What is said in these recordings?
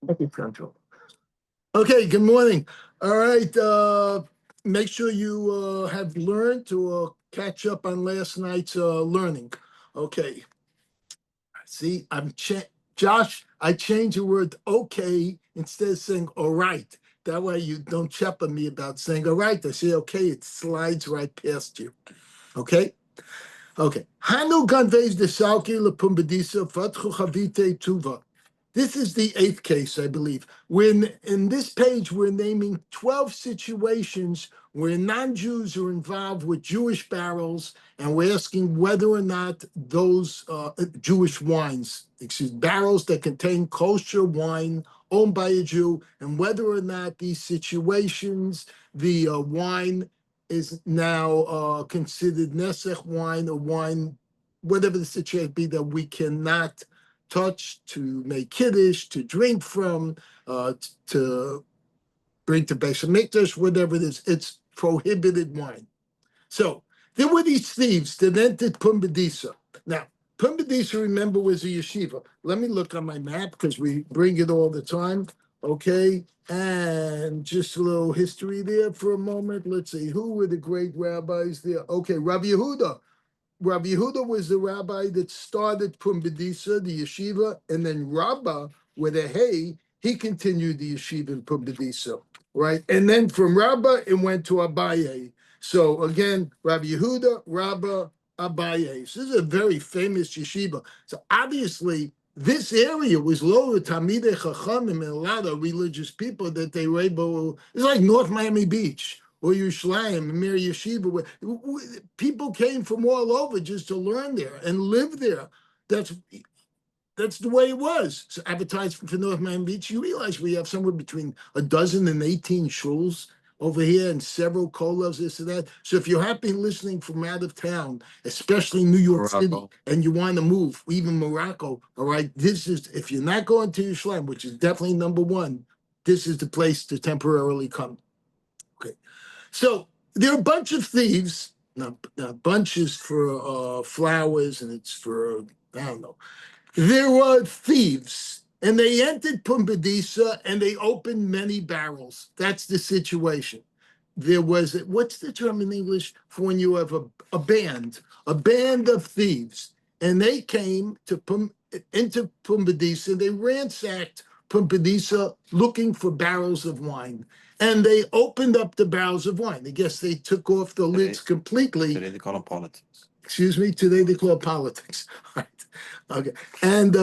Thank you, Central. Okay, good morning. All right, make sure you have learned to catch up on last night's learning. Okay, see, Josh, I changed the word okay instead of saying all right. That way you don't chep on me about saying all right. I say okay, it slides right past you. Okay? Okay. Hanu ganvez de salki lepumbedisa fatchu chavite tuva. This is the eighth case, I believe. When in this page, we're naming 12 situations where non-Jews are involved with Jewish barrels, and we're asking whether or not those Jewish wines, barrels that contain kosher wine owned by a Jew, and whether or not these situations, the wine is now considered nesech wine or wine, whatever the situation be, that we cannot touch, to make kiddush, to drink from, to bring to Beis Hamikdash, whatever it is. It's prohibited wine. So there were these thieves that entered Pumbedisa. Now, Pumbedisa, remember, was a yeshiva. Let me look on my map because we bring it all the time. Okay, and just a little history there for a moment. Let's see, who were the great rabbis there? Okay, Rabbi Yehuda. Rabbi Yehuda was the rabbi that started Pumbedisa, the yeshiva, and then Rabbah, with a hey, he continued the yeshiva in Pumbedisa, right? And then from Rabbah, it went to Abaye. So again, Rabbi Yehuda, Rabbah, Abaye. So this is a very famous yeshiva. So obviously, this area was lower Talmidei Chachamim and a lot of religious people that they were able. It's like North Miami Beach or Yerushalayim, Mir Yeshiva, where people came from all over just to learn there and live there. That's the way it was. So advertised for North Miami Beach, you realize we have somewhere between a dozen and 18 shuls over here and several kollels, this and that. So if you have been listening from out of town, especially New York City, and you want to move, even Morocco, all right, this is, if you're not going to Yerushalayim, which is definitely number one, this is the place to temporarily come. Okay. So there are a bunch of thieves. Now, bunch is for flowers, and it's for, I don't know. There were thieves, and they entered Pumbedisa, and they opened many barrels. That's the situation. There was, what's the term in English for when you have a band of thieves, and they came into Pumbedisa, they ransacked Pumbedisa looking for barrels of wine. And they opened up the barrels of wine. I guess they took off the lids completely. Today they call them politics. Excuse me, today they call it politics. Right. Okay. And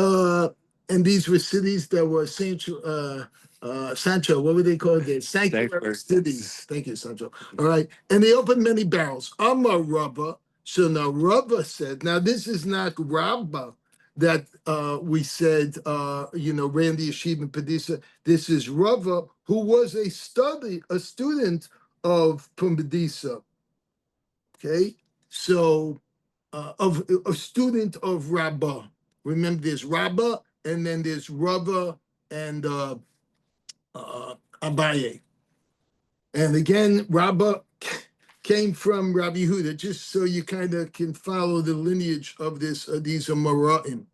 these were cities that were Sancho, what were they called? The sanctuary cities. Thank you, Sancho. All right. And they opened many barrels. Amar Rabbah. So now Rabbah said, now this is not Rabbah that we said, ran the yeshiva in Pedisa. This is Rava, who was a student of Pumbedisa. Okay, so of a student of Rabbah. Remember, there's Rabbah, and then there's Rava and Abaye. And again, Rabbah came from Rabbi Yehuda, just so you kind of can follow the lineage of these Amoraim.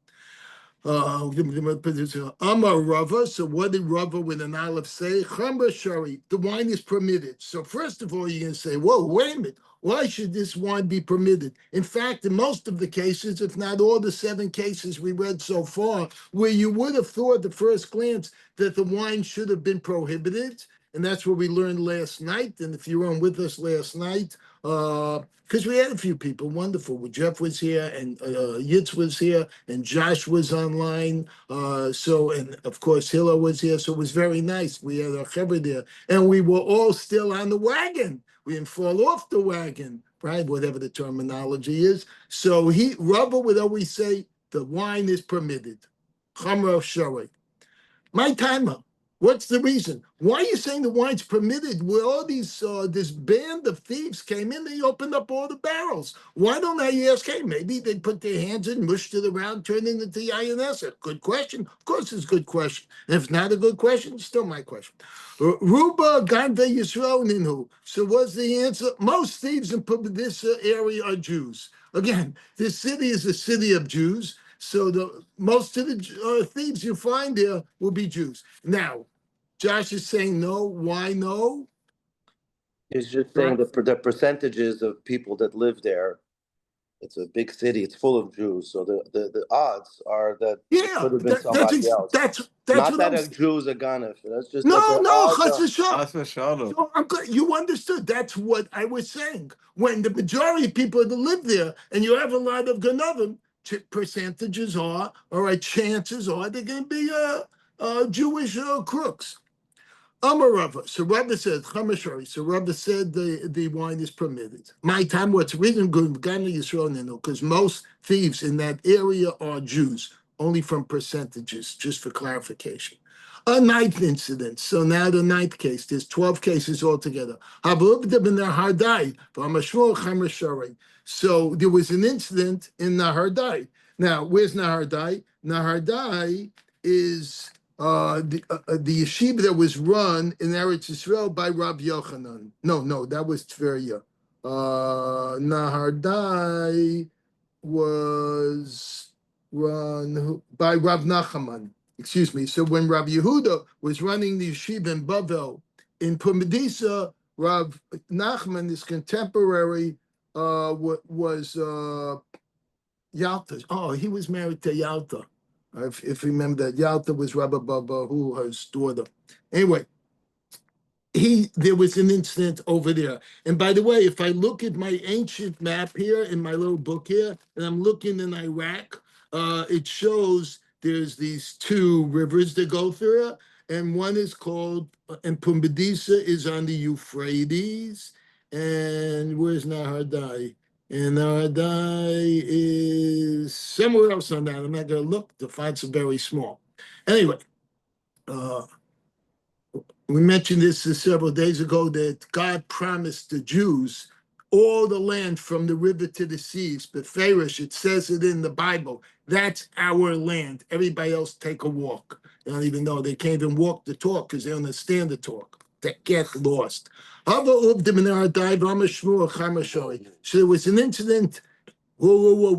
Amar Rava, so what did Rava with an aleph say? Chamra Shari, the wine is permitted. So first of all, you're going to say, whoa, wait a minute. Why should this wine be permitted? In fact, in most of the cases, if not all the 7 cases we read so far, where you would have thought at first glance that the wine should have been prohibited, and that's what we learned last night. And if you weren't with us last night, because we had a few people, wonderful. Jeff was here, and Yitz was here, and Josh was online. And of course, Hilla was here, so it was very nice. We had our chaver there, and we were all still on the wagon. We didn't fall off the wagon, right? Whatever the terminology is. So Rava would always say, the wine is permitted. Chamra Shari. My timer. What's the reason? Why are you saying the wine's permitted? Where all these this band of thieves came in, they opened up all the barrels. Why don't I ask, hey, maybe they put their hands in, mushed it around, turned it into INS? Good question. Of course it's a good question. And if not a good question, it's still my question. Ruba Ganve Yisrael Ninhu. So what's the answer? Most thieves in this area are Jews. Again, this city is a city of Jews. So most of the thieves you find there will be Jews. Now, Josh is saying no. Why no? He's just saying the percentages of people that live there. It's a big city. It's full of Jews. So the odds are that it could have been somebody else. That's Not what that I'm. a Jew is a ganef. That's just that No, the no, odds chas are. v'shalom. So I'm glad you understood. That's what I was saying. When the majority of people that live there, and you have a lot of ganavim, percentages are, all right, chances are they're going to be Jewish crooks. Rava. So Rava said, Chamashari. So Rava said the wine is permitted. My time, what's written good, because most thieves in that area are Jews, only from percentages, just for clarification. A ninth incident. So now the ninth case. There's 12 cases altogether. So there was an incident in Nahardai. Now, where's Nahardai? Nahardai is the yeshiva that was run in Eretz Yisrael by Rav Yochanan. No, that was Tveria. Nahardai was run by Rav Nachaman. Excuse me. So when Rav Yehuda was running the yeshiva in Bavel, in Pumbedisa, Rav Nachman, his contemporary, was Yalta. Oh, he was married to Yalta. If you remember that, Yalta was Rabbi Baba, who his daughter. Anyway, there was an incident over there. And by the way, if I look at my ancient map here in my little book here, and I'm looking in Iraq, it shows there's these two rivers that go through it, and one is called, and Pumbedisa is on the Euphrates, and where's Nahardai? And Nahardai is somewhere else on that. I'm not going to look to find some very small. Anyway, we mentioned this several days ago, that God promised the Jews all the land from the river to the seas. But Pharaoh, it says it in the Bible, that's our land. Everybody else take a walk. They don't even know. They can't even walk the talk because they don't understand the talk. They get lost. So there was an incident. Whoa,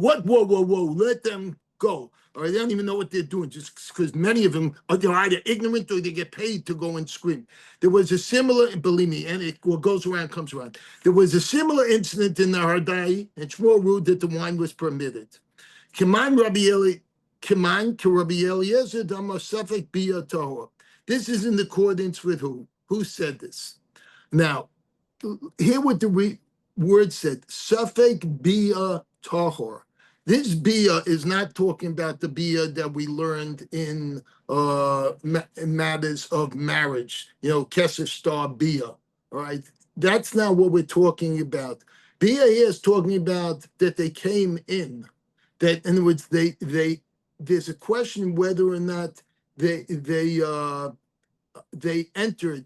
let them go. Or they don't even know what they're doing, just because many of them are either ignorant or they get paid to go and scream. There was a similar, believe me, and what goes around comes around. There was a similar incident in the Hardai, and Shmuel ruled that the wine was permitted. This is in accordance with who? Who said this? Now, hear what the word said, Safek Bia Tahor. This Bia is not talking about the Bia that we learned in matters of marriage, Kesef Star Bia, all right? That's not what we're talking about. Bia here is talking about that they came in, that in other words, there's a question whether or not they entered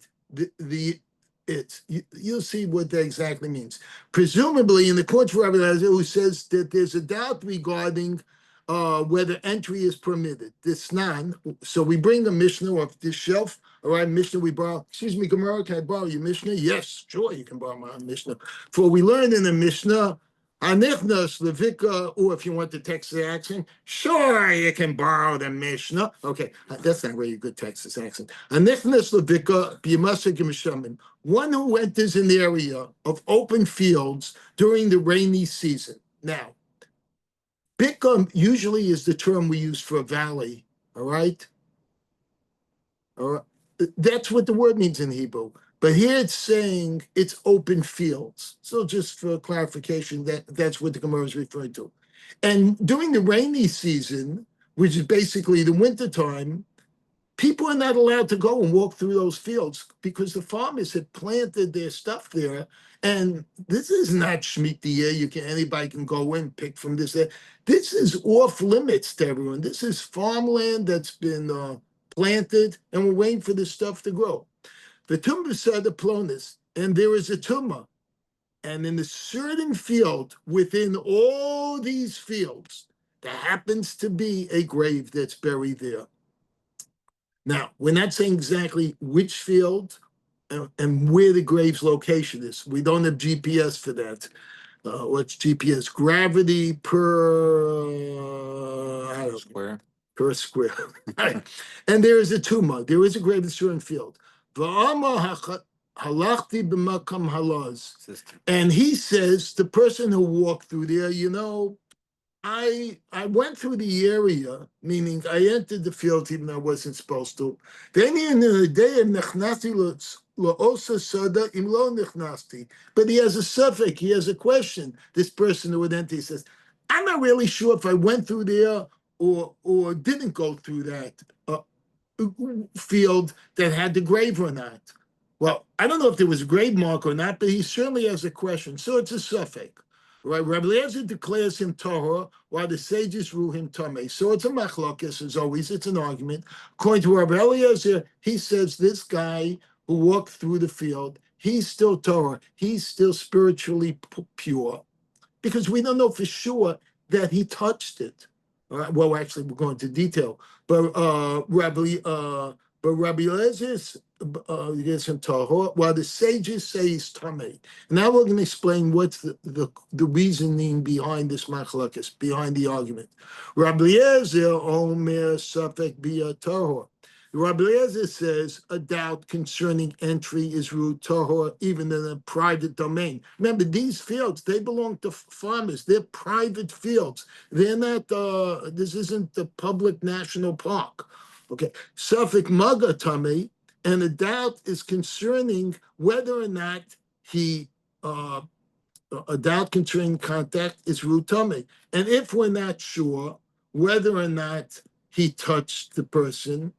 you'll see what that exactly means. Presumably, in the court for Rabbi Eliezer, who says that there's a doubt regarding whether entry is permitted. This nan. So we bring a Mishnah off this shelf. All right, Mishnah we borrow. Excuse me, Gemara, can I borrow your Mishnah? Yes, sure, you can borrow my Mishnah. For we learn in the Mishnah, Anichnas Levika, or if you want the Texas accent, sure, you can borrow the Mishnah. Okay, that's not really a good Texas accent. Anichnas Levika, B'Yamasa G'Mishamin, one who enters an area of open fields during the rainy season. Now, Bika usually is the term we use for a valley, all right? That's what the word means in Hebrew. But here it's saying it's open fields. So just for clarification, that's what the Gemara is referring to. And during the rainy season, which is basically the winter time, people are not allowed to go and walk through those fields because the farmers had planted their stuff there. And this is not Shemitah. Anybody can go in, pick from this. This is off limits to everyone. This is farmland that's been planted, and we're waiting for this stuff to grow. The tumba said the plonus, and there is a tumba. And in a certain field, within all these fields, there happens to be a grave that's buried there. Now, we're not saying exactly which field and where the grave's location is. We don't have GPS for that. what's GPS? Gravity Square. Per square. Right. And there is a tumah. There is a grave destroying field. Halachti b'makam halaz. And he says, the person who walked through there, I went through the area, meaning I entered the field even though I wasn't supposed to. Then in the day of nechnasti la'osa sada im lo nechnasti. But he has a suffix, he has a question. This person who would enter, he says, I'm not really sure if I went through there or didn't go through that field that had the grave or not. Well, I don't know if there was a grave mark or not, but he certainly has a question. So it's a suffix. Right, Rabbi Eliezer declares him tahor, while the sages rule him tameh. So it's a machlokes, as always. It's an argument. According to Rabbi Eliezer, he says this guy who walked through the field, he's still tahor. He's still spiritually pure, because we don't know for sure that he touched it. Well, actually, we're going into detail, but Rabbi Eliezer gives him tahor, while the sages say he's tamei. Now we're going to explain what's the reasoning behind this machlokes, behind the argument. Rabbi Eliezer omer safek bia tahor. Rabbi Eliezer says a doubt concerning entry is root tahor, even in a private domain. Remember, these fields, they belong to farmers. They're private fields. They're not, this isn't the public national park. Okay, Suffolk Maga Tummy, and a doubt is concerning whether or not a doubt concerning contact is root tummy. And if we're not sure whether or not he touched the person,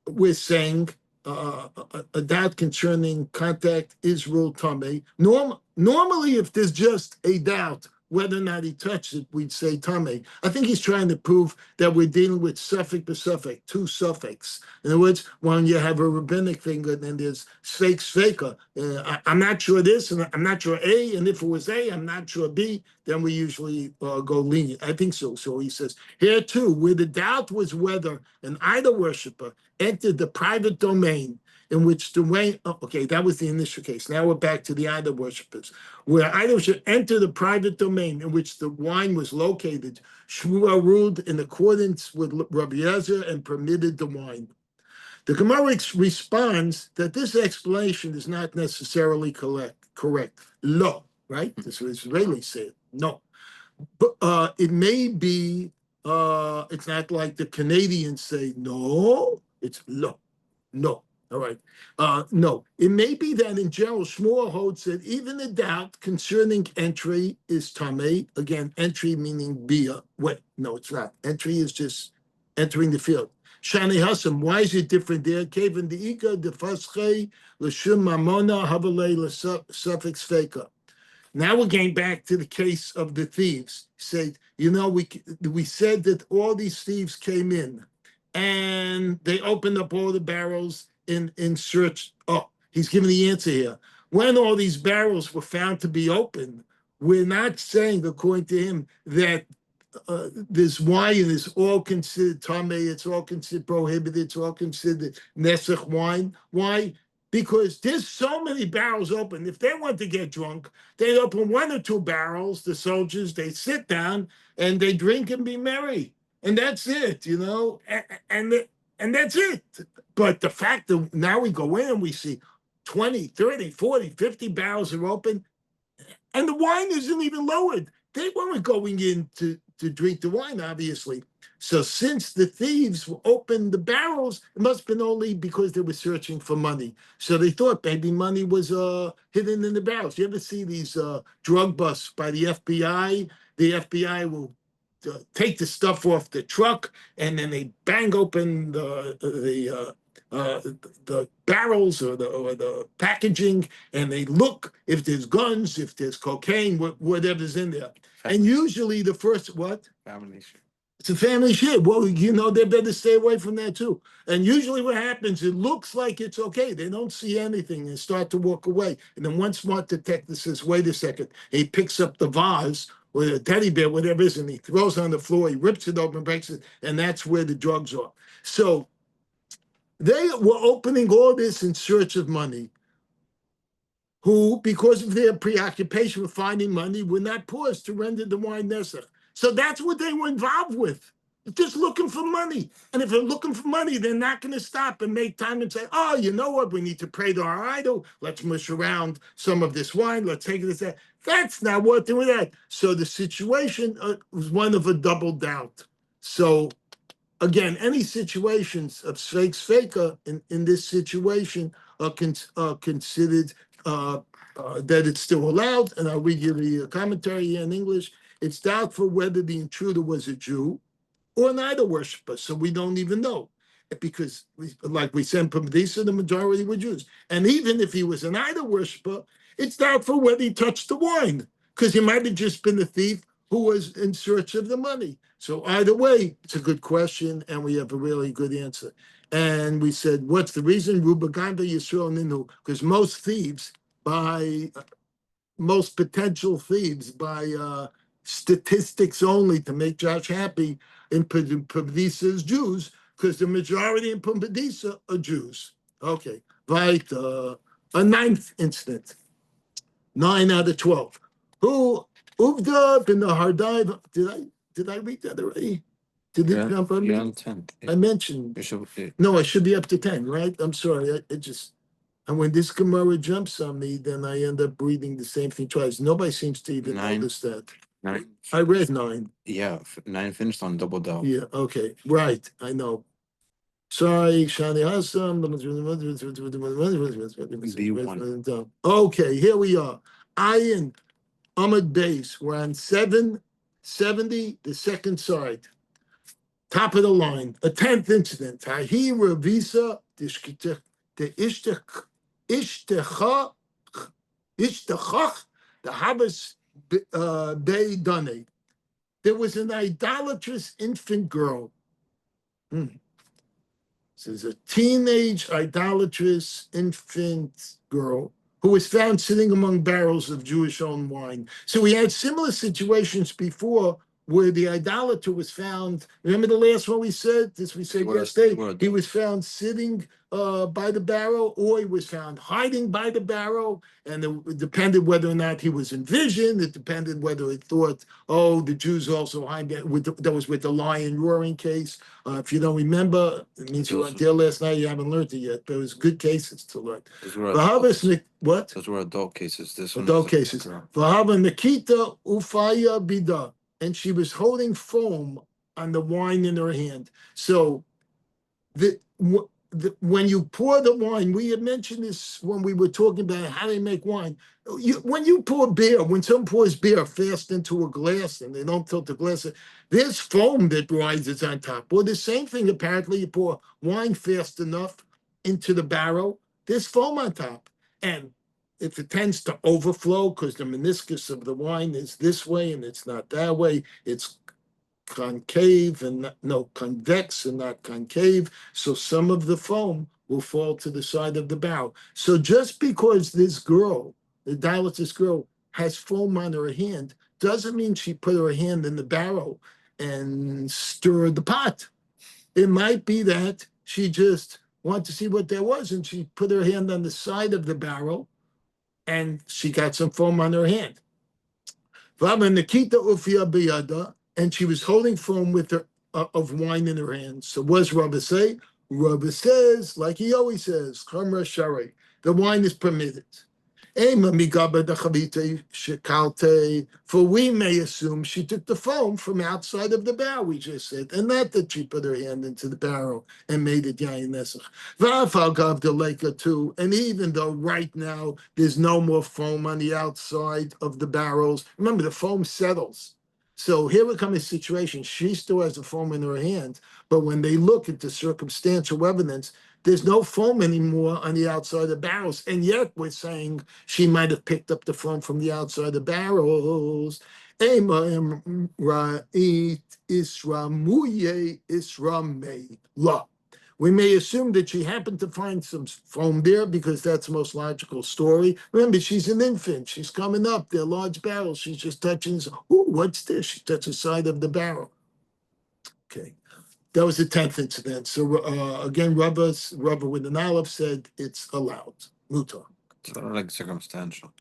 we're saying a doubt concerning contact is rule tummy. Normally, if there's just a doubt whether or not he touched it, we'd say tummy. I think he's trying to prove that we're dealing with suffix per suffix, two suffix. In other words, when you have a rabbinic thing and then there's sfeik sfeika, I'm not sure this and I'm not sure A, and if it was A, I'm not sure B, then we usually go lenient. I think so. So he says, here too, where the doubt was whether an idol worshiper entered the private domain in which the way, okay, that was the initial case. Now we're back to the idol worshippers, where idols should enter the private domain in which the wine was located. Shmuel ruled in accordance with Rabbi Eliezer and permitted the wine. The Gemara responds that this explanation is not necessarily correct. Lo, right? This is what Israelis say. No. But it may be, it's not like the Canadians say, no, it's lo. No. All right. No, it may be that in general, Shmuel holds that even a doubt concerning entry is tamei. Again, entry meaning bia. Wait, no, it's not. Entry is just entering the field. Shani Hassam, why is it different there? Kevin the Ika, the Fasche, Lashum Mamona, Habalei, suffix Feka. Now we're getting back to the case of the thieves. Say, we said that all these thieves came in and they opened up all the barrels in search. Oh, he's giving the answer here. When all these barrels were found to be open, we're not saying, according to him, that this wine is all considered tamei, it's all considered prohibited, it's all considered nesach wine. Why? Because there's so many barrels open. If they want to get drunk, they'd open one or two barrels, the soldiers, they sit down and they drink and be merry. And that's it, and that's it. But the fact that now we go in and we see 20, 30, 40, 50 barrels are open, and the wine isn't even lowered. They weren't going in to drink the wine, obviously. So since the thieves opened the barrels, it must have been only because they were searching for money. So they thought maybe money was hidden in the barrels. You ever see these drug busts by the FBI? The FBI will take the stuff off the truck, and then they bang open the barrels or the packaging, and they look if there's guns, if there's cocaine, whatever's in there. And usually the first, what? Family shit. It's a family shit. Well, they better stay away from that too. And usually what happens, it looks like it's okay. They don't see anything and start to walk away. And then one smart detective says, wait a second. He picks up the vase or a teddy bear, whatever it is, and he throws it on the floor. He rips it open, breaks it, and that's where the drugs are. So they were opening all this in search of money. who, because of their preoccupation with finding money, would not pause to render the wine nesach. So that's what they were involved with, just looking for money. And if they're looking for money, they're not going to stop and make time and say, oh, you know what, we need to pray to our idol. Let's mush around some of this wine. Let's take this. That's not what they're doing that. So the situation was one of a double doubt. So again, any situations of sveka in this situation are considered that it's still allowed. And I'll read you the commentary here in English. It's doubtful whether the intruder was a Jew or an idol worshiper, so we don't even know. Because, like we said, Pumbedisa, the majority were Jews. And even if he was an idol worshiper, it's doubtful whether he touched the wine, because he might have just been a thief who was in search of the money. So either way, it's a good question, and we have a really good answer. And we said, what's the reason? Rubaganda Yisrael Ninu, because most potential thieves by statistics only to make Josh happy in Pumbedisa Jews, because the majority in Pumbedisa are Jews. Okay, right. A ninth incident, 9 out of 12. Who Uvda bin the Hardai? Did I read that already? Did it jump on me? You're on 10. I mentioned. No, I should be up to 10, right? I'm sorry. And when this Gemara jumps on me, then I end up reading the same thing twice. Nobody seems to even 9. notice that. 9. I read 9. Yeah, 9 finished on double down. Yeah, okay, right, I know. Sorry, Shani Hassan. B1. Okay, here we are. Ayin, Ahmed Base. We're on 770, the second side. Top of the line. A 10th incident. Tahi Ravisa, the Ishtechach, the Habas Bay Dane. There was an idolatrous infant girl. This is a teenage idolatrous infant girl who was found sitting among barrels of Jewish-owned wine. So we had similar situations before where the idolater was found. Remember the last one we said? We said yesterday. He was found sitting by the barrel, or he was found hiding by the barrel, and it depended whether or not he was envisioned. It depended whether it thought, oh, the Jews also hide. That was with the lion roaring case. If you don't remember, it means you weren't there last night. You haven't learned it yet. But it was good cases to learn. What? Those were adult cases. This one adult cases. Vahava Nikita Ufaya Bida. And she was holding foam on the wine in her hand. So when you pour the wine, we had mentioned this when we were talking about how they make wine. When you pour beer, when someone pours beer fast into a glass and they don't tilt the glass, there's foam that rises on top. Well, the same thing, apparently, you pour wine fast enough into the barrel, there's foam on top. And if it tends to overflow because the meniscus of the wine is this way and it's not that way, it's concave and convex and not concave. So some of the foam will fall to the side of the barrel. So just because this girl, the idolatrous girl, has foam on her hand, doesn't mean she put her hand in the barrel and stirred the pot. It might be that she just wanted to see what there was and she put her hand on the side of the barrel and she got some foam on her hand. And she was holding foam with her of wine in her hand. So what does Rabbi say? Rabbi says, like he always says, the wine is permitted. For we may assume she took the foam from outside of the barrel, we just said, and not that she put her hand into the barrel and made it yayin nesach. Too, and even though right now there's no more foam on the outside of the barrels, remember the foam settles. So here would come a situation, she still has the foam in her hand, but when they look at the circumstantial evidence, there's no foam anymore on the outside of the barrels. And yet we're saying she might have picked up the foam from the outside of the barrels. We may assume that she happened to find some foam there because that's the most logical story. Remember, she's an infant. She's coming up. They're large barrels. She's just touching. Ooh, what's this? She touched the side of the barrel. Okay. That was the 10th incident. So again, Rabba with an olive said it's allowed. Mutar. Like circumstantial.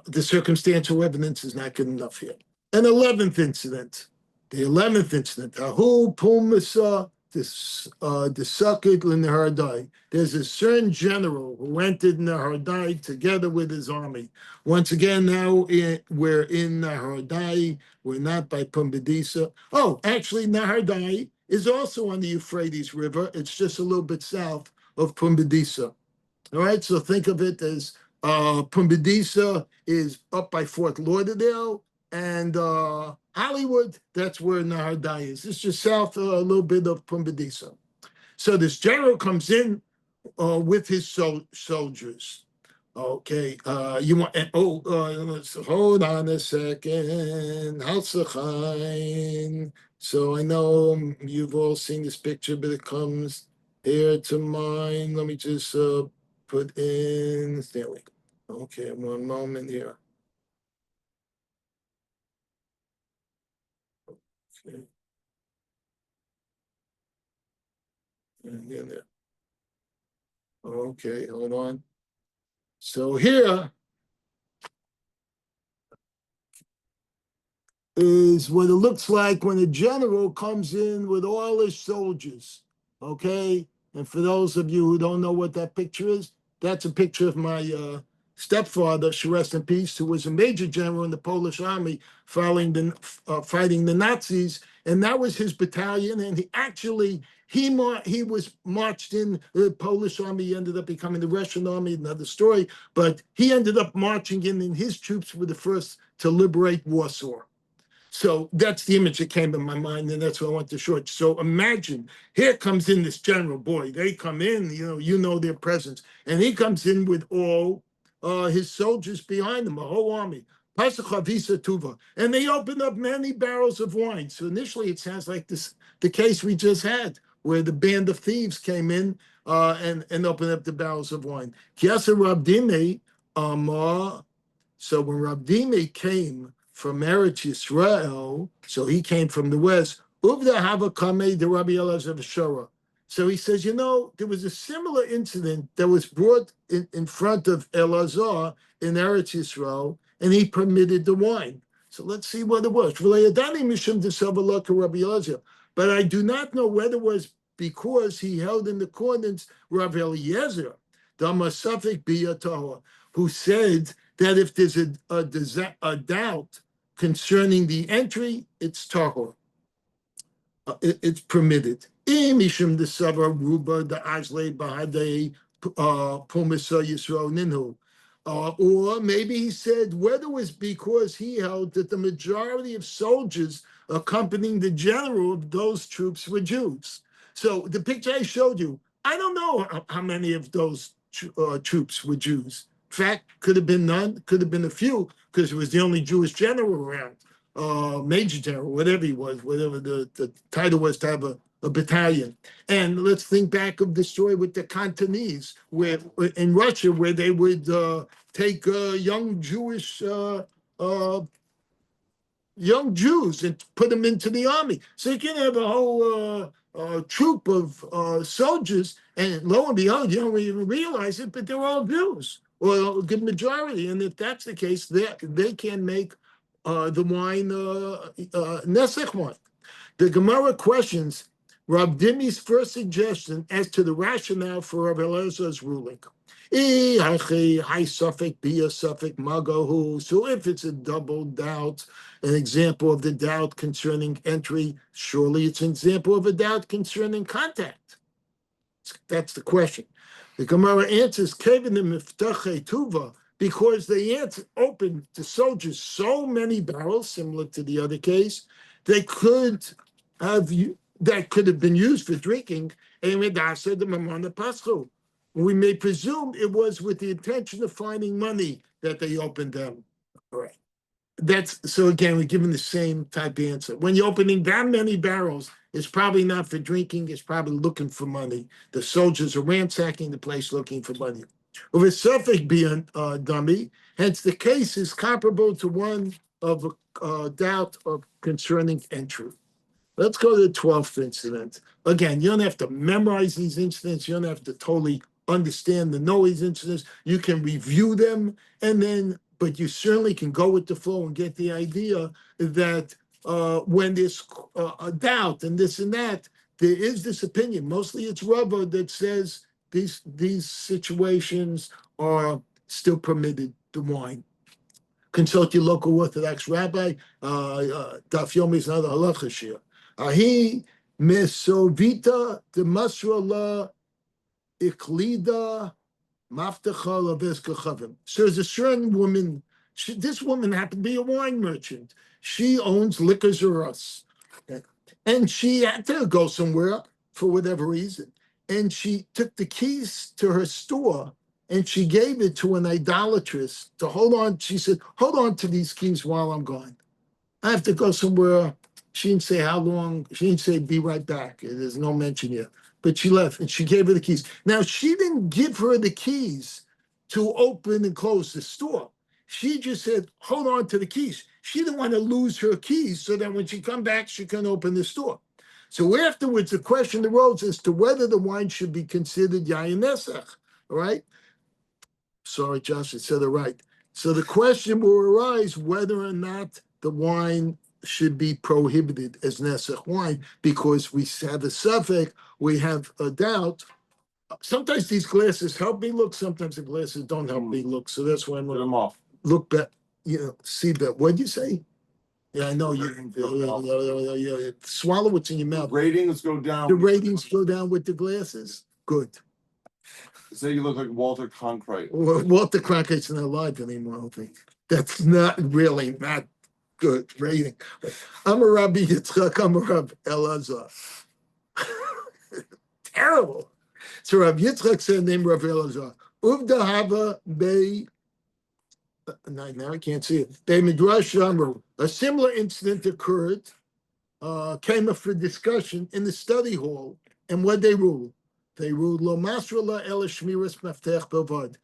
The circumstantial evidence is not good enough here. An 11th incident. The 11th incident. Ahu Pumasa the Sukkot L'Nehardai. There's a certain general who entered Nehardai together with his army. Once again, now we're in Nehardai. We're not by Pumbedisa. Oh, actually, Nehardai is also on the Euphrates River. It's just a little bit south of Pumbedisa. All right, so think of it as Pumbedisa is up by Fort Lauderdale, and Hollywood, that's where Nehardai is. It's just south a little bit of Pumbedisa. So this general comes in with his soldiers. Okay, you want? Let's hold on a second. Halsachain. So I know you've all seen this picture, but it comes here to mind. Let me just put in. There we go. Okay, one moment here. Okay. And there. Okay, hold on. So here is what it looks like when a general comes in with all his soldiers, okay? And for those of you who don't know what that picture is, that's a picture of my stepfather, she rest in peace, who was a major general in the Polish army fighting the Nazis, and that was his battalion, and he was marched in the Polish army. He ended up becoming the Russian army, another story, but he ended up marching in, and his troops were the first to liberate Warsaw. So that's the image that came in my mind, and that's what I want to show. So imagine, here comes in this general, boy, they come in, you know their presence, and he comes in with all his soldiers behind him, a whole army. And they opened up many barrels of wine. So initially it sounds like the case we just had, where the band of thieves came in and opened up the barrels of wine. So when Rabdimi came from Eretz Yisrael, so he came from the west, Uvda Hava Kamei de Rabbi Elazar Shora. So he says, there was a similar incident that was brought in front of Elazar in Eretz Yisrael, and he permitted the wine. So let's see what it was. But I do not know whether it was because he held in accordance Rav Eliezer, the Masafik Biyatah, who said that if there's a doubt concerning the entry, it's tahor. It's permitted. Mishum the Sava Ruba the Ajle Bahadei Pumisa Yisrael Ninhu. Or maybe he said whether it was because he held that the majority of soldiers accompanying the general of those troops were Jews. So the picture I showed you, I don't know how many of those troops were Jews. In fact, could have been none, could have been a few, because it was the only Jewish general around, major general, whatever he was, whatever the title was to have a battalion. And let's think back of the story with the Cantonese, where in Russia, where they would take young Jews and put them into the army. So you can have a whole troop of soldiers, and lo and behold, you don't even realize it, but they're all Jews, or a good majority. And if that's the case, they can make the wine Nesach wine. The Gemara questions Rav Dimi's first suggestion as to the rationale for Rav Elazar's ruling. So if it's a double doubt, an example of the doubt concerning entry, surely it's an example of a doubt concerning contact. That's the question. The Gemara answers, because they opened to soldiers so many barrels, similar to the other case, that could have been used for drinking. We may presume it was with the intention of finding money that they opened them. All right. So again, we're given the same type of answer. When you're opening that many barrels, it's probably not for drinking, it's probably looking for money. The soldiers are ransacking the place looking for money. With a suffix being dummy, hence the case is comparable to one of a doubt of concerning entry. Let's go to the 12th incident. Again, you don't have to memorize these incidents. You don't have to totally understand the noise incidents. You can review them, and then, but you certainly can go with the flow and get the idea that when there's a doubt and this and that, there is this opinion. Mostly it's Rava that says these situations are still permitted, the wine. Consult your local Orthodox rabbi. Daf Yomi is another halacha shir. Ahi mesovita de masrala iklida maftecha laveska chavim. So there's a certain woman. This woman happened to be a wine merchant. She owns liquors or us, and she had to go somewhere for whatever reason. And she took the keys to her store and she gave it to an idolatress to hold on. She said, hold on to these keys while I'm gone. I have to go somewhere. She didn't say how long. She didn't say be right back. There's no mention here. But she left and she gave her the keys. Now, she didn't give her the keys to open and close the store. She just said, hold on to the keys. She didn't want to lose her keys so that when she come back, she can open the store. So afterwards, the question arose as to whether the wine should be considered yayin nesach, all right? Sorry, Josh, I said it right. So the question will arise whether or not the wine should be prohibited as nesach wine because we have a suffix, we have a doubt. Sometimes these glasses help me look, sometimes the glasses don't help me look. So that's why I'm going to look back, see that. What'd you say? Yeah, I know you. Swallow what's in your mouth. Ratings go down. The ratings go down with the glasses. Good. Say you look like Walter Cronkite. Well, Walter Cronkite's not alive anymore, I don't think. That's not good rating. I'm a Rabbi Yitzchak, I'm a Rabbi Elazar. Terrible. So Rabbi Yitzchak said name Rabbi Elazar. Uvda hava bei. Now I can't see it. Bei midrash Amru. A similar incident occurred, came up for discussion in the study hall, and what they ruled? They ruled lo masrala el shmiras maftech belvad.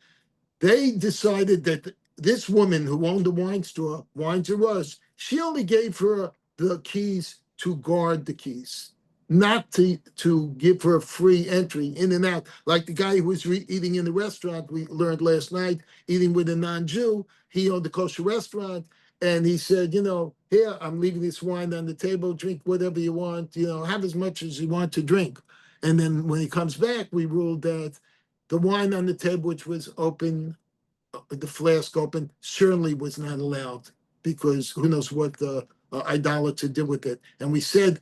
They decided that this woman who owned the wine store, Wines of Us, she only gave her the keys to guard the keys, not to give her free entry in and out. Like the guy who was eating in the restaurant, we learned last night, eating with a non-Jew. He owned a kosher restaurant, and he said, here, I'm leaving this wine on the table, drink whatever you want, have as much as you want to drink. And then when he comes back, we ruled that the wine on the table, which was open, the flask open, certainly was not allowed because who knows what the idolater did with it. And we said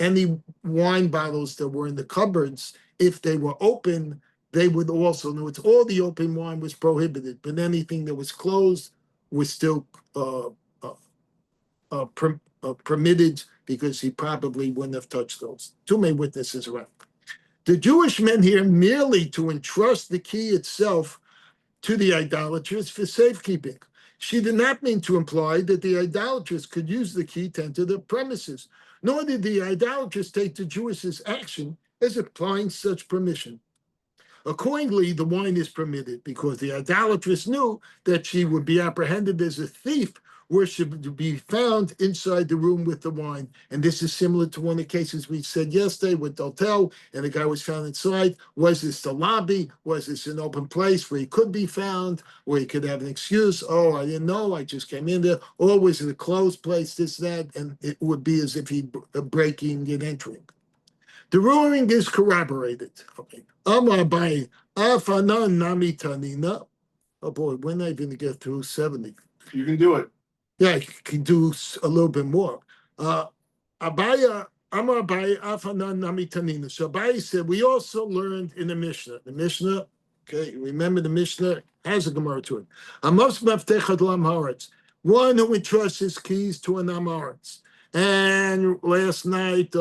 any wine bottles that were in the cupboards, if they were open, they would also know it's all the open wine was prohibited, but anything that was closed was still permitted because he probably wouldn't have touched those. Two main witnesses around. The Jewish men here merely to entrust the key itself to the idolatress for safekeeping. She did not mean to imply that the idolatress could use the key to enter the premises, nor did the idolatress take the Jewess's action as applying such permission. Accordingly, the wine is permitted because the idolatress knew that she would be apprehended as a thief were she to be found inside the room with the wine. And this is similar to one of the cases we said yesterday with Dotel, and the guy was found inside. Was this the lobby? Was this an open place where he could be found, where he could have an excuse? Oh, I didn't know, I just came in there. Or was it a closed place, this, that? And it would be as if he'd breaking and entering. The ruling is corroborated. Okay. Amar Abaye, Afanan Nami Tanina. Oh boy, we're not even going to get through 70. You can do it. Yeah, I can do a little bit more. Amar Abaye, Afanan Nami Tanina. So Abaye said, we also learned in the Mishnah. The Mishnah, okay, remember the Mishnah has a Gemara to it. Amos Maftechad Lam Haaretz. One who entrusts his keys to an Am Haaretz. And last night,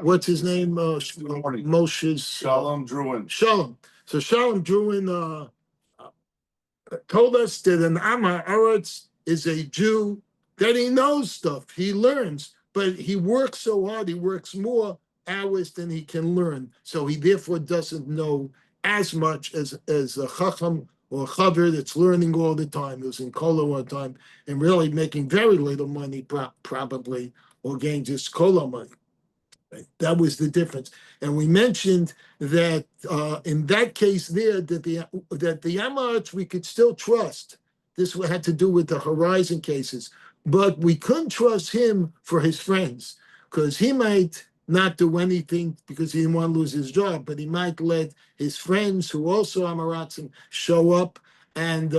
what's his name? Moshe's Shalom Druin. Shalom. So Shalom Druin told us that an Am Haaretz is a Jew that he knows stuff, he learns, but he works so hard, he works more hours than he can learn. So he therefore doesn't know as much as a Chacham or a Chaver that's learning all the time, who's in Kola all the time, and really making very little money, probably, or getting just Kola money. That was the difference. And we mentioned that in that case there, that the Amarats we could still trust. This had to do with the horizon cases. But we couldn't trust him for his friends, because he might not do anything because he didn't want to lose his job, but he might let his friends who also Amaratzim show up, and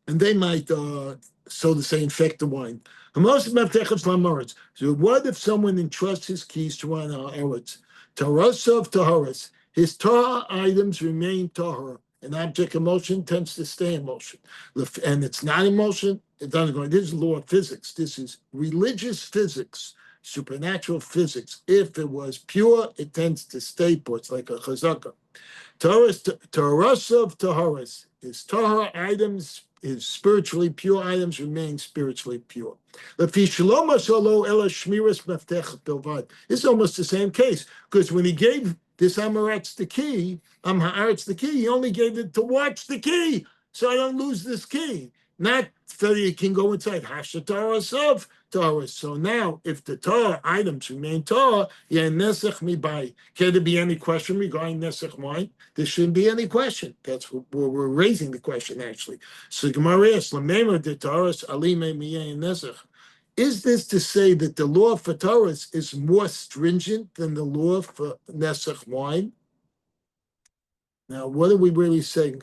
they might, so to say, infect the wine. So what if someone entrusts his keys to one Eretz? Tarasov Taharas. His Torah items remain Tahara. An object in motion tends to stay in motion. And it's not in motion, it doesn't go. This is law of physics. This is religious physics, supernatural physics. If it was pure, it tends to stay put. It's like a chazaka. Tarasov Taharas. His Tahara items, his spiritually pure items remain spiritually pure. It's almost the same case, because when he gave this Amaretz the key, he only gave it to watch the key, so I don't lose this key. Not so you can go inside. Hashatarasov Torah. So now, if the Torah items remain Torah, nesech mi bay. Can there be any question regarding nesech wine? There shouldn't be any question. That's what we're raising the question, actually. So Gemara asks, Lamema de Torah alime miyeh nesech. Is this to say that the law for Torah is more stringent than the law for nesech wine? Now, what are we really saying?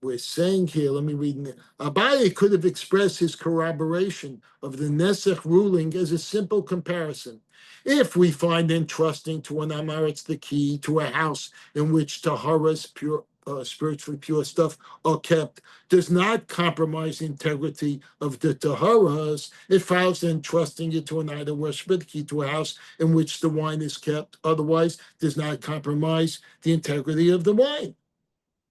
We're saying here, let me read it. Abaye could have expressed his corroboration of the Nesech ruling as a simple comparison. If we find entrusting to an Amaretz the key to a house in which Tahara's pure, spiritually pure stuff are kept, does not compromise the integrity of the Taharas, it follows entrusting it to an idol worshiper the key to a house in which the wine is kept, otherwise does not compromise the integrity of the wine.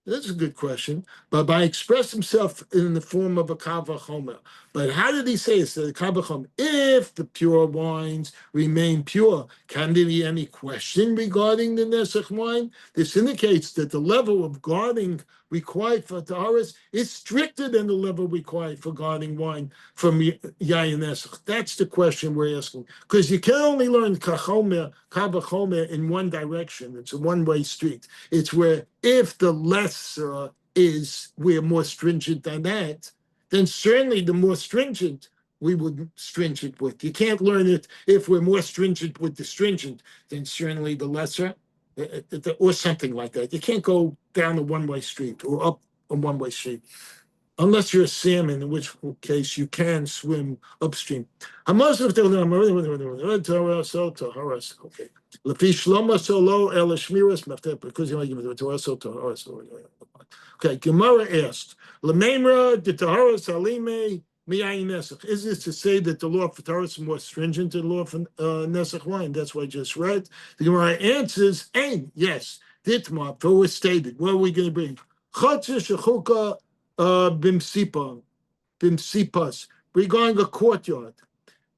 That's a good question. But by express himself in the form of a kal vachomer. But how did he say this? The kal vachomer, if the pure wines remain pure, can there be any question regarding the nesech wine? This indicates that the level of guarding required for taharas is stricter than the level required for guarding wine from yayin nesech. That's the question we're asking. Because you can only learn kal vachomer in one direction. It's a one-way street. It's where if the lesser is we're more stringent than that, then certainly the more stringent we would stringent with. You can't learn it if we're more stringent with the stringent, then certainly the lesser, or something like that. You can't go down a one-way street or up a one-way street, unless you're a salmon, in which case you can swim upstream. Okay. Okay, Gemara asked, is this to say that the law for Torah is more stringent than the law for Nesach wine? That's what I just read. The Gemara answers, yes, Ditma, for was stated. What are we going to bring? Bimsipas. Regarding a courtyard.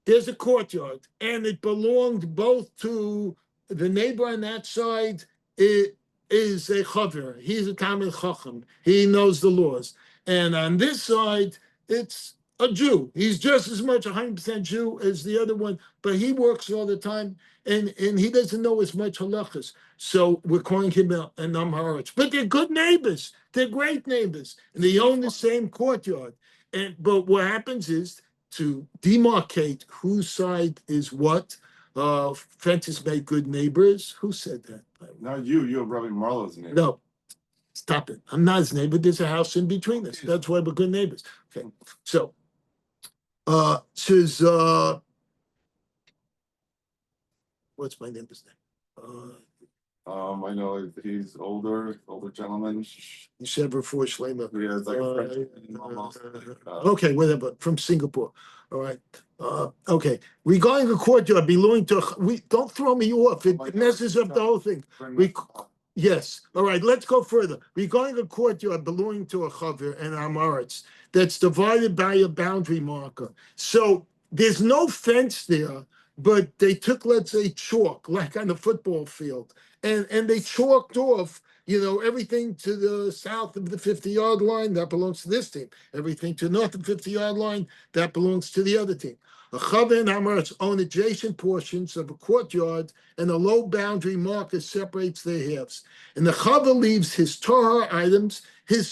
There's a courtyard, and it belonged both to the neighbor on that side. It is a chaver. He's a Talmid Chacham. He knows the laws. And on this side, it's a Jew. He's just as much 100% Jew as the other one, but he works all the time, and he doesn't know as much halachas. So we're calling him an Amharitz. But they're good neighbors. They're great neighbors. And they own the same courtyard. But what happens is, to demarcate whose side is what, fences make good neighbors. Who said that? Not you. You're Rabbi Marlowe's neighbor. No, stop it. I'm not his neighbor. There's a house in between us. That's why we're good neighbors. Okay, so says what's my neighbor's name? I know he's older gentleman. Shever for Shlema. Yeah, it's like a French almost. Okay, whatever, from Singapore. All right. Okay. Regarding the courtyard belonging to, don't throw me off. It messes up the whole thing. Yes. All right. Let's go further. Regarding a courtyard belonging to a chaver and Amaretz that's divided by a boundary marker. So there's no fence there, but they took, let's say, chalk, like on the football field, and they chalked off, everything to the south of the 50-yard line, that belongs to this team. Everything to the north of the 50-yard line, that belongs to the other team. A Chava and Hamaretz own adjacent portions of a courtyard, and a low boundary marker separates their halves. And the Chava leaves his Torah items, his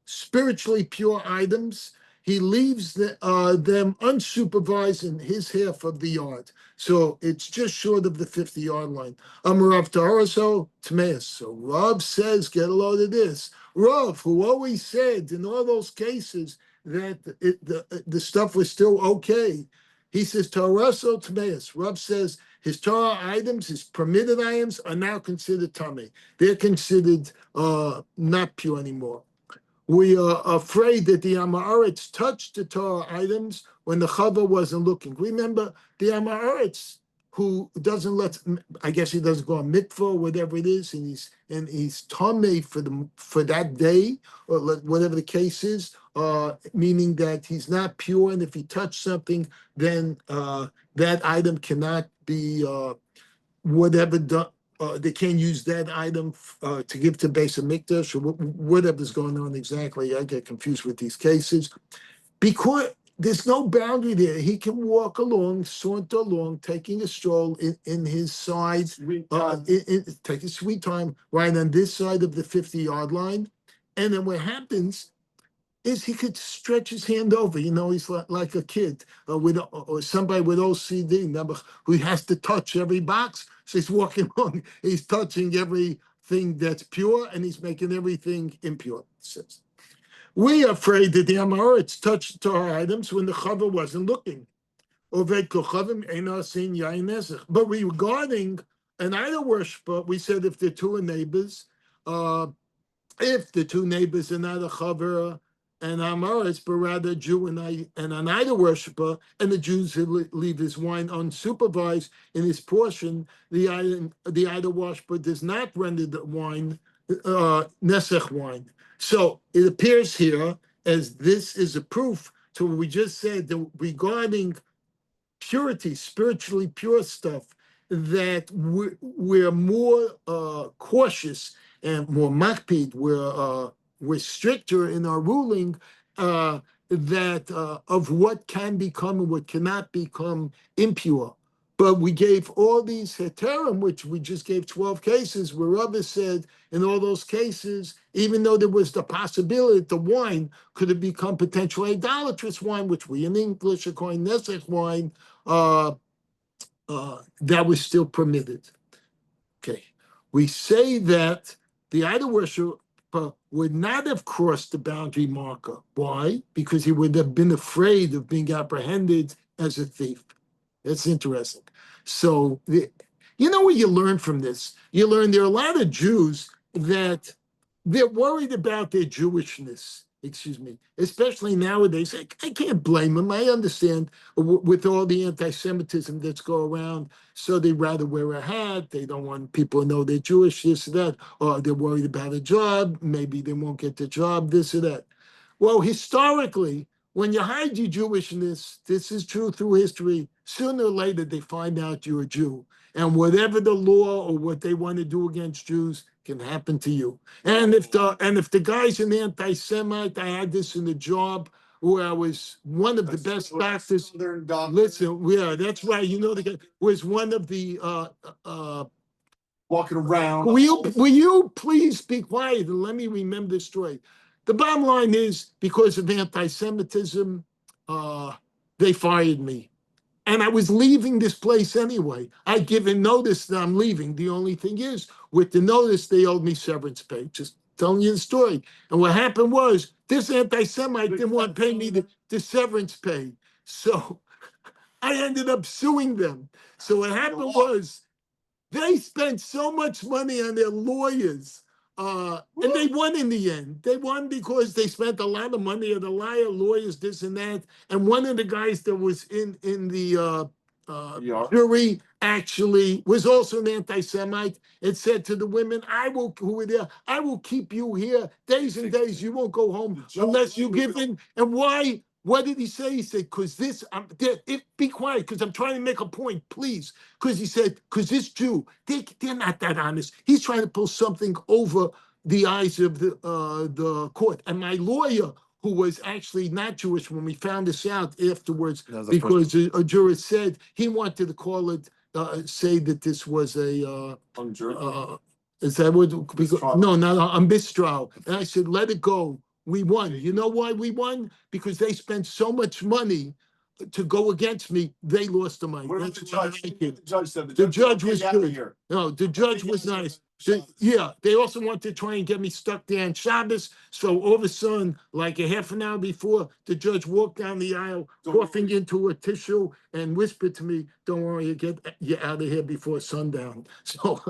spiritually pure items. He leaves them unsupervised in his half of the yard. So it's just short of the 50-yard line. Rav Taharoso Tmeis. So Rav says, get a load of this. Rav, who always said in all those cases that the stuff was still okay, he says, Taharoso Tmeis. Rav says his Torah items, his permitted items, are now considered tamei. They're considered not pure anymore. We are afraid that the Amaretz touched the Torah items when the Chava wasn't looking. Remember, the Amaretz, who doesn't I guess he doesn't go on mikvah, whatever it is, and he's tamei for that day, or whatever the case is, meaning that he's not pure, and if he touched something, then that item cannot be whatever done. They can't use that item to give to Beis Hamikdash or whatever's going on exactly. I get confused with these cases because there's no boundary there. He can walk along, saunter along, taking a stroll in his side, take a sweet time right on this side of the 50-yard line. And then what happens is he could stretch his hand over. He's like a kid or somebody with OCD, remember, who has to touch every box. So he's walking along, he's touching everything that's pure, and he's making everything impure. Says, we are afraid that the Amaretz touched Torah items when the Chava wasn't looking. But regarding an idol worshiper, we said if the two are neighbors, if the two neighbors are not a Chava and Amaretz, but rather a Jew and an idol worshiper, and the Jews leave his wine unsupervised in his portion, the idol worshiper does not render the wine nesech wine. So it appears here as this is a proof to what we just said that regarding purity, spiritually pure stuff, that we're more cautious and more makpid, we're stricter in our ruling that of what can become and what cannot become impure. But we gave all these heterim, which we just gave 12 cases, where Rabbi said in all those cases, even though there was the possibility that the wine could have become potentially idolatrous wine, which we in English are calling nesech wine, that was still permitted. Okay, we say that the idol worshiper would not have crossed the boundary marker. Why? Because he would have been afraid of being apprehended as a thief. That's interesting. So, what you learn from this? You learn there are a lot of Jews that they're worried about their Jewishness, especially nowadays. I can't blame them. I understand with all the anti-Semitism that's going around. So they'd rather wear a hat. They don't want people to know they're Jewish, this or that. Or they're worried about a job. Maybe they won't get the job, this or that. Well, historically, when you hide your Jewishness, this is true through history, sooner or later they find out you're a Jew. And whatever the law or what they want to do against Jews can happen to you. And if the guy's an anti-Semite, I had this in the job where I was one of the best doctors. Listen, yeah, that's right. The guy was one of the walking around. Will you please be quiet and let me remember this story? The bottom line is, because of anti-Semitism, they fired me. And I was leaving this place anyway. I'd given notice that I'm leaving. The only thing is, with the notice, they owed me severance pay. Just telling you the story. And what happened was, this anti-Semite didn't want to pay me the severance pay. So I ended up suing them. So what happened was, they spent so much money on their lawyers. And they won in the end. They won because they spent a lot of money on the lawyers, this and that. And one of the guys that was in the jury actually was also an anti-Semite. It said to the women, who were there, I will keep you here days and days. You won't go home unless you give in. And why? What did he say? He said, because this, be quiet, because I'm trying to make a point, please. Because he said, because this Jew, they're not that honest. He's trying to pull something over the eyes of the court. And my lawyer, who was actually not Jewish when we found this out afterwards, because a jurist said he wanted to call it, say that this was a, is that what? No, not a mistrial. And I said, let it go. We won. You know why we won? Because they spent so much money to go against me. They lost the money. That's why I like it. The judge was good. No, the judge was nice. Yeah, they also wanted to try and get me stuck there on Shabbos. So all of a sudden, like a half an hour before, the judge walked down the aisle, coughing into a tissue, and whispered to me, "Don't worry, you out of here before sundown." So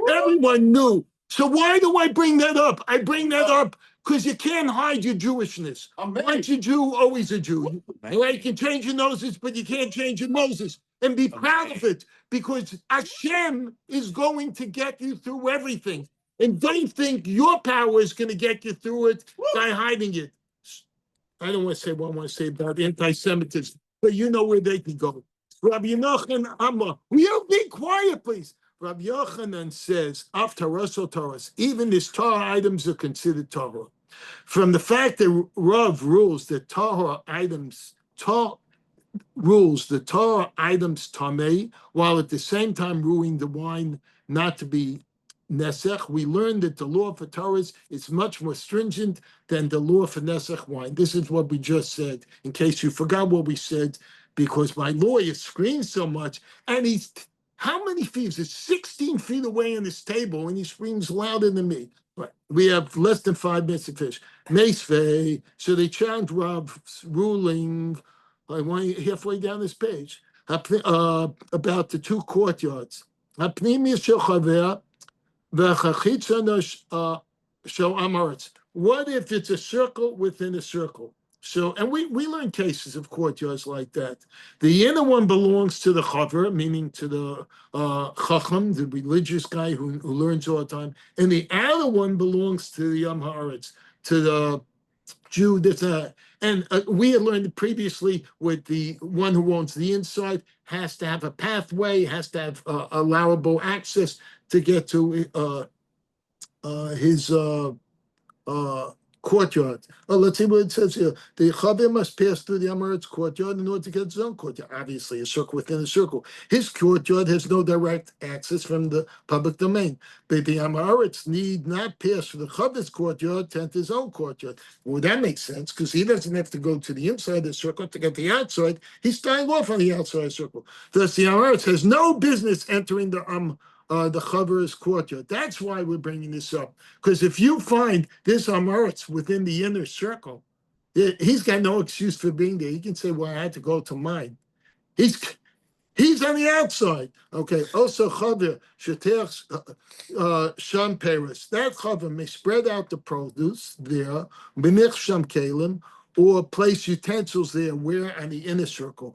everyone knew. So why do I bring that up? I bring that up because you can't hide your Jewishness. Once a Jew, always a Jew. You can change your noses, but you can't change your Moses. And be proud of it, because Hashem is going to get you through everything. And don't think your power is going to get you through it by hiding it. I don't want to say what I want to say about anti-Semitism, but you know where they can go. Rabbi Yochanan Amma, will you be quiet, please? Rabbi Yochanan says, after Russell Torahs, even these Torah items are considered Torah. From the fact that Rav rules that Torah items, the Torah items tamei, while at the same time ruling the wine not to be nesech, we learned that the law for Torahs is much more stringent than the law for nesech wine. This is what we just said, in case you forgot what we said, because my lawyer screams so much, and he's, how many feet? It's 16 feet away on this table, and he screams louder than me. Right. We have less than 5 minutes to fish. Meisvei, so they challenge Rav's ruling, I want you halfway down this page, about the 2 courtyards. What if it's a circle within a circle? So, and we learn cases of courtyards like that. The inner one belongs to the chaver, meaning to the chacham, the religious guy who learns all the time, and the outer one belongs to the Yam Haaretz, to the Jew. And we had learned previously with the one who owns the inside has to have a pathway, has to have allowable access to get to his courtyard. Let's see what it says here. The Chavir must pass through the Amaret's courtyard in order to get his own courtyard. Obviously, a circle within a circle. His courtyard has no direct access from the public domain. But the Amaret's need not pass through the Chavir's courtyard to enter his own courtyard. Well, that makes sense, because he doesn't have to go to the inside of the circle to get the outside. He's starting off on the outside circle. Thus, the Amaret's has no business entering the Chavir's courtyard. That's why we're bringing this up. Because if you find this Amaretz within the inner circle, he's got no excuse for being there. He can say, well, I had to go to mine. He's on the outside. Okay. Also, Chavir, Shetech Sham Peres. That Chavir may spread out the produce there, Benich Sham Kalim, or place utensils there, where on the inner circle.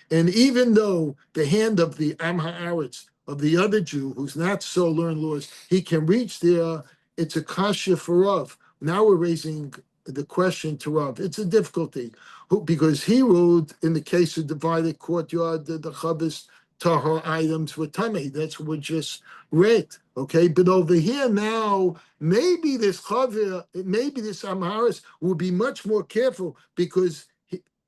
And even though the hand of the Am Haaretz, of the other Jew, who's not so learned laws, he can reach there, it's a kasha for Rav. Now we're raising the question to Rav. It's a difficulty, because he ruled in the case of divided courtyard, the Chavis Tahar items were tamei. That's what we just read. Okay, but over here now, maybe this Chavir, maybe this Am Haaretz will be much more careful, because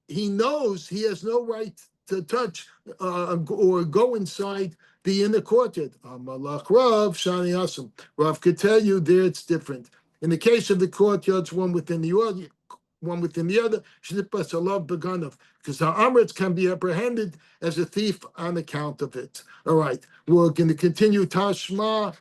he knows he has no right to touch or go inside the inner courtyard. Malach Rav Shani Asim. Rav could tell you there it's different. In the case of the courtyards, one within the other, because the Amaretz can be apprehended as a thief on account of it. All right, we're going to continue Tashma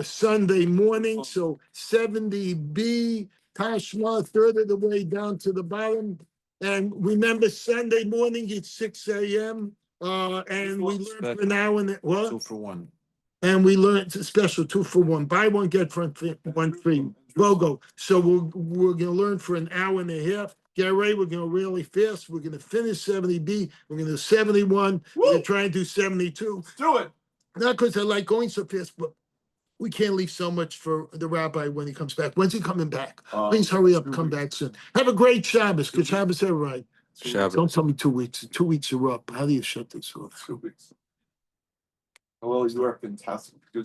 Sunday morning. So 70B Tashma, third of the way down to the bottom. And remember, Sunday morning it's 6 a.m. And we learn for an hour and what? 2 for 1. And we learned a special 2 for 1. Buy one, get one free. Logo. So we're going to learn for an hour and a half. Get ready. We're going to really fast. We're going to finish 70B. We're going to do 71. We're going to try and do 72. Do it. Not because I like going so fast, but we can't leave so much for the rabbi when he comes back. When's he coming back? Um, Please hurry up, 2 come weeks. back soon. Have a great Shabbos. 2 Good weeks. Shabbos, everybody. 2 Shabbos. Don't tell me 2 weeks. 2 weeks are up. How do you shut this off? 2 weeks. Well, you are fantastic. Good